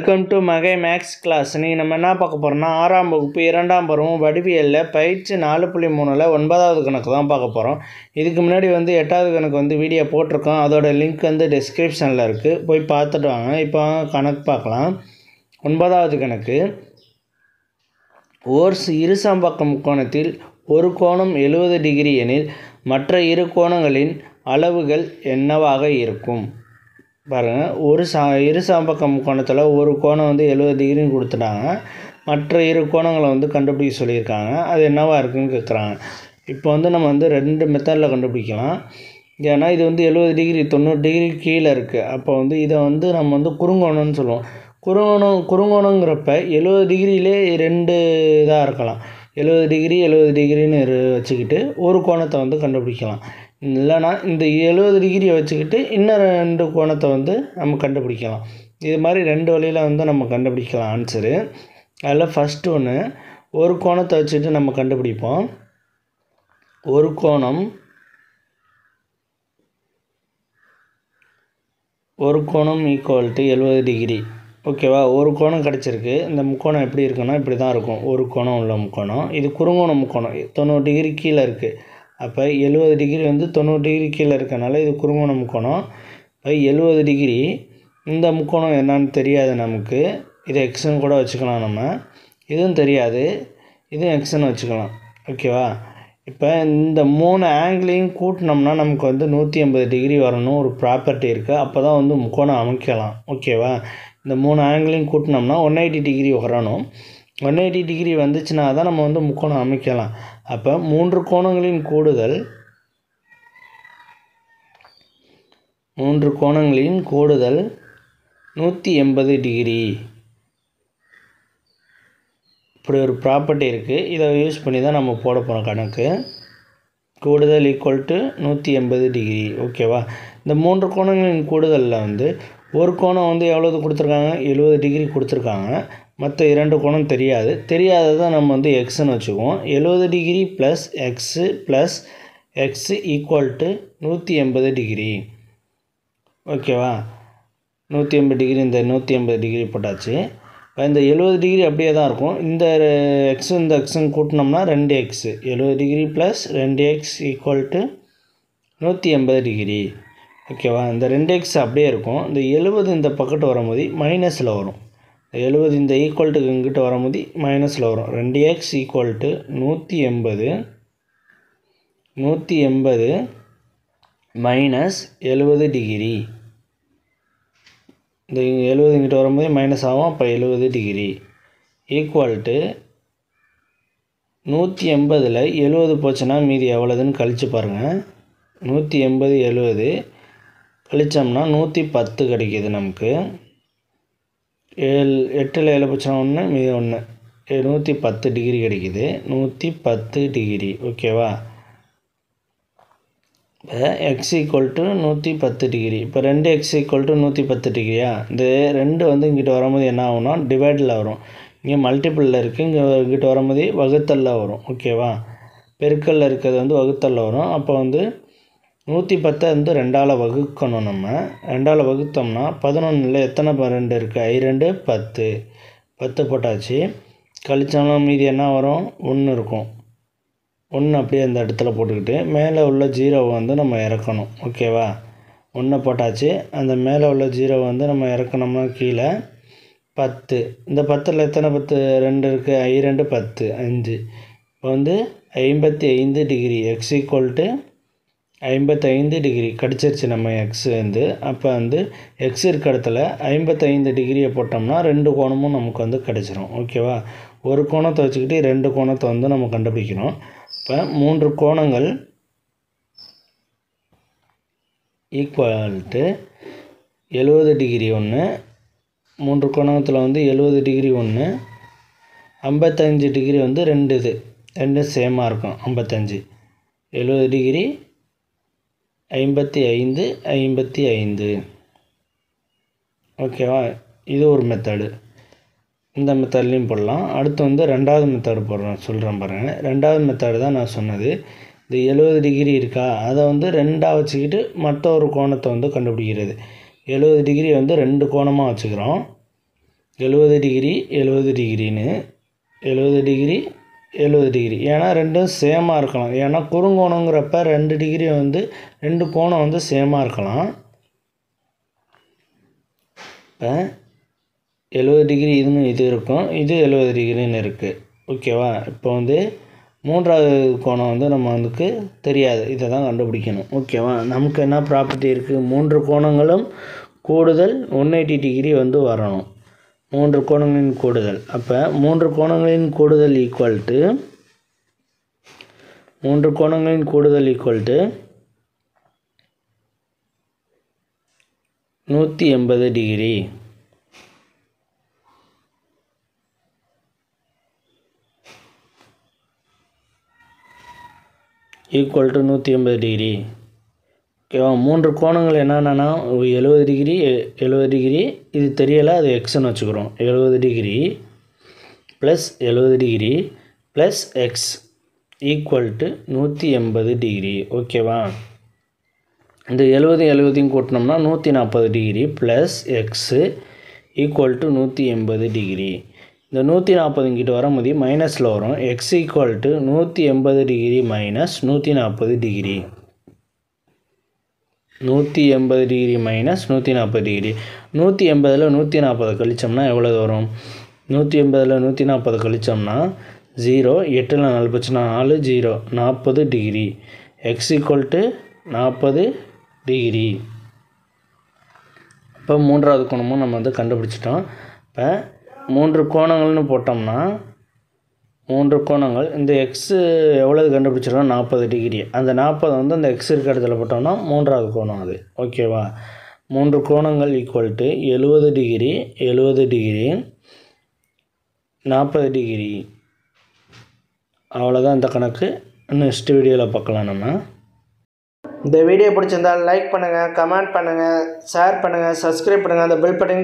Welcome to Magai maths class. நீ நம்ம என்ன பார்க்க போகிறோம்னா 6ஆம் வகுப்பு 2ஆம் பருவம் வடிவியலில் பயிற்சி 4.3ல் 9வது கணக்கு தான் பார்க்க போகிறோம். இதுக்கு முன்னாடி 8வது கணக்கு வீடியோ போட்டிருக்கோம். அதோட லிங்க் டிஸ்கிரிப்ஷனில் இருக்குது, போய் பார்த்துட்டு வாங்க. இப்போ கணக்கு பார்க்கலாம். 9வது கணக்கு. ஓர் இருசமபக்க முக்கோணத்தில் ஒரு கோணம் 70 டிகிரி எனில் மற்ற இரு கோணங்களின் அளவுகள் என்னவாக இருக்கும்? பாருங்கள், இரு சமபக்க முக்கோணத்தில் ஒரு கோணம் 70 டிகிரின்னு கொடுத்துட்டாங்க. மற்ற இரு கோணங்களை கண்டுபிடிக்க சொல்லியிருக்காங்க. அது என்னவாக இருக்குதுன்னு கேட்குறாங்க. இப்போ நம்ம 2 மெத்தடில் கண்டுபிடிக்கலாம். ஏன்னா இது 70 டிகிரி 90 டிகிரி கீழே இருக்குது. அப்போ இதை நம்ம குறுங்கோணம்னு சொல்லுவோம். குறுங்கோணங்கிறப்ப 70 டிகிரியிலே 2 இதாக இருக்கலாம். 70 டிகிரி 70 டிகிரின்னு வச்சுக்கிட்டு ஒரு கோணத்தை கண்டுபிடிக்கலாம். இல்லைனா இந்த 70 டிகிரியை வச்சுக்கிட்டு இன்னும் 2 கோணத்தை நம்ம கண்டுபிடிக்கலாம். இது மாதிரி 2 வழியில் நம்ம கண்டுபிடிக்கலாம் ஆன்சரு. அதில் ஃபஸ்ட்டு ஒன்று, ஒரு கோணத்தை வச்சுட்டு நம்ம கண்டுபிடிப்போம். ஒரு கோணம் ஈக்குவல் டு 70 டிகிரி. ஓகேவா? ஒரு கோணம் கிடச்சிருக்கு. இந்த முக்கோணம் எப்படி இருக்குன்னா இப்படி தான் இருக்கும். ஒரு கோணம் உள்ள முக்கோணம். இது குறுங்கோண முக்கோணம் 90 டிகிரி கீழே இருக்குது. அப்போ 70 டிகிரி 90 டிகிரி கீழே இருக்கனால இது குறுங்கோண முக்கோணம். 70 டிகிரி. இந்த முக்கோணம் என்னன்னு தெரியாது நமக்கு. இது எக்ஸ்ன்னு கூட வச்சுக்கலாம். நம்ம இதுவும் தெரியாது, இதுவும் எக்ஸ்ன்னு வச்சுக்கலாம். ஓகேவா? இப்போ இந்த 3 ஆங்கிளையும் கூட்டினோம்னா நமக்கு 180 டிகிரி வரணும் ஒரு ப்ராப்பர்ட்டி இருக்குது. அப்போ தான் முக்கோணம் அமைக்கலாம். ஓகேவா? இந்த 3 ஆங்கிளையும் கூட்டினோம்னா 180 டிகிரி வரணும். 180 டிகிரி வந்துச்சுன்னா தான் நம்ம முக்கோணம் அமைக்கலாம். அப்போ 3 கோணங்களின் கூடுதல் 180 டிகிரி. இப்படி ஒரு ப்ராப்பர்ட்டி இருக்குது. இதை யூஸ் பண்ணி தான் நம்ம போட போகிறோம் கணக்கு. கூடுதல் ஈக்குவல் டு 180 டிகிரி. ஓகேவா? இந்த 3 கோணங்களின் கூடுதலில் ஒரு கோணம் எவ்வளவு கொடுத்துருக்காங்க? 70 டிகிரி கொடுத்துருக்காங்க. மற்ற 2 கோணம் தெரியாததை நம்ம எக்ஸ்ன்னு வச்சுக்குவோம். 70 degree plus x equal to 180 degree. ஓகேவா? 180 டிகிரி, இந்த 180 டிகிரி போட்டாச்சு. இப்போ இந்த 70 டிகிரி அப்படியே தான் இருக்கும். இந்த எக்ஸுன்னு கூட்டினோம்னா 2x. 70 degree plus 2x equal to 180 degree. ஓகேவா? இந்த 2x அப்படியே இருக்கும். இந்த 70 இந்த பக்கத்து வரும்போது மைனஸில் வரும். 70 இந்த ஈக்குவல்ட்டுக்கு இங்கிட்ட வரும்போது மைனஸில் வரும். 2x equal to 180 minus 70 degree. இந்த 70 இங்கிட்ட வரும்போது மைனஸ் ஆகும். அப்போ 70 டிகிரி ஈக்குவல் டு 180ல் 70 போச்சுன்னா மீதி எவ்வளோதுன்னு கழித்து பாருங்கள். 180 70 கழித்தோம்னா 110 கிடைக்கிது நமக்கு. 8ல் 7 போச்சுன்னா 1, மீதி 1, 110 டிகிரி கிடைக்கிது. 110 டிகிரி. ஓகேவா? இப்போ எக்ஸ் ஈக்குவல் டு 110 டிகிரி. இப்போ 2x ஈக்குவல் டு 110 டிகிரியா? இந்த 2 இங்கிட்ட வரும்போது என்ன ஆகும்னா டிவைடில் வரும். இங்கே மல்டிப்பிளில் இருக்குது, இங்கிட்ட வரும்போது வகுத்தலில் வரும். ஓகேவா? பெருக்கல்ல இருக்கிறது வகுத்தலில் வரும். அப்போ 110 2ஆல் வகுக்கணும். நம்ம 2ஆல் வகுத்தோம்னா 11ல் எத்தனை 2 இருக்குது? 10 போட்டாச்சு. கழிச்சோம்னா மீதி என்ன வரும்? 1 இருக்கும். 1 அப்படியே அந்த இடத்துல போட்டுக்கிட்டு மேலே உள்ள 0வை நம்ம இறக்கணும். ஓகேவா? 1 போட்டாச்சு. அந்த மேலே உள்ள 0வை நம்ம இறக்கணும்னா கீழே 10. இந்த 10ல் எத்தனை 10 2 இருக்குது? 10 5. இப்போ 55 degree. X equal to 55 degree கிடச்சிருச்சு நம்ம எக்ஸ். அப்போ எக்ஸ் இருக்க இடத்துல 55 டிகிரியை போட்டோம்னா 2 கோணமும் நமக்கு கிடச்சிரும். ஓகேவா? ஒரு கோணத்தை வச்சுக்கிட்டு 2 கோணத்தை நம்ம கண்டுபிடிக்கணும். இப்போ 3 கோணங்கள் ஈக்குவல் டு 70 டிகிரி ஒன்று, 3 கோணத்தில் 70 டிகிரி ஒன்று, 55 டிகிரி 2 இது 2 சேமாக இருக்கும். 55 70 டிகிரி 55. ஓகேவா? இது ஒரு மெத்தடு. இந்த மெத்தட்லேயும் போடலாம். அடுத்து 2வது மெத்தடு சொல்கிறேன் பாருங்கள். 2வது மெத்தடு தான் நான் சொன்னது. இந்த 70 டிகிரி இருக்கா, அதை 2ஆக வச்சுக்கிட்டு மற்ற ஒரு கோணத்தை கண்டுபிடிக்கிறது. 70 டிகிரி 2 கோணமாக வச்சுக்கிறோம். 70 டிகிரி 70 டிகிரின்னு 70 டிகிரி 70 டிகிரி. ஏன்னா ரெண்டும் சேமாக இருக்கலாம். ஏன்னா குறுங்கோணங்கிறப்ப 2 டிகிரி வந்து 2 கோணம் வந்து சேமாக இருக்கலாம். இப்போ 70 டிகிரி இதுன்னு இது இருக்கும், இது 70 டிகிரின்னு இருக்குது. ஓகேவா? இப்போ வந்து மூன்றாவது கோணம் வந்து நம்ம வந்து தெரியாது, இதை தான் கண்டுபிடிக்கணும். ஓகேவா? நமக்கு என்ன ப்ராப்பர்ட்டி இருக்குது? 3 கோணங்களும் கூடுதல் 180 டிகிரி வந்து வரணும். 3 கோணங்களின் கூடுதல். அப்போ 3 கோணங்களின் கூடுதல் equal to 180 degree. Equal to 180 degree. ஓகேவா? 3 கோணங்கள் என்னென்னா 70 டிகிரி 70 டிகிரி, இது தெரியலை, அது எக்ஸ்ன்னு வச்சுக்கிறோம். 70 degree plus 70 degree plus x equal to 180 degree. ஓகேவா? இந்த 70 கூட்டினோம்னா 140 degree plus x equal to 180 degree. இந்த 140 இங்கிட்டு வரும்போது மைனஸில் வரும். X equal to 180 degree minus 140 degree. 180 degree minus 140 degree. 180ல் 140 கழிச்சோம்னா எவ்வளோ வரும்? 180ல் 140 கழிச்சோம்னா 0, 8ல் 4 போச்சுன்னா 4, 0, 40 degree. X equal to 40 degree. இப்போ மூன்றாவது கோணமும் நம்ம வந்து கண்டுபிடிச்சிட்டோம். இப்போ 3 கோணங்கள்னு போட்டோம்னா 3 கோணங்கள், இந்த எக்ஸு எவ்வளவு கண்டுபிடிச்சிருக்கோம்? 40 டிகிரி. அந்த 40 வந்து அந்த எக்ஸ் இருக்க இடத்துல போட்டோம்னா மூன்றாவது கோணம் அது. ஓகேவா? 3 கோணங்கள் equal to 70 degree 70 degree 40 degree. அவ்வளோதான் இந்த கணக்கு. நெக்ஸ்ட் வீடியோவில் பார்க்கலாம் நம்ம. இந்த வீடியோ பிடிச்சிருந்தால் லைக் பண்ணுங்கள், கமெண்ட் பண்ணுங்கள், ஷேர் பண்ணுங்கள், சப்ஸ்கிரைப் பண்ணுங்கள், அந்த பெல் பட்டன்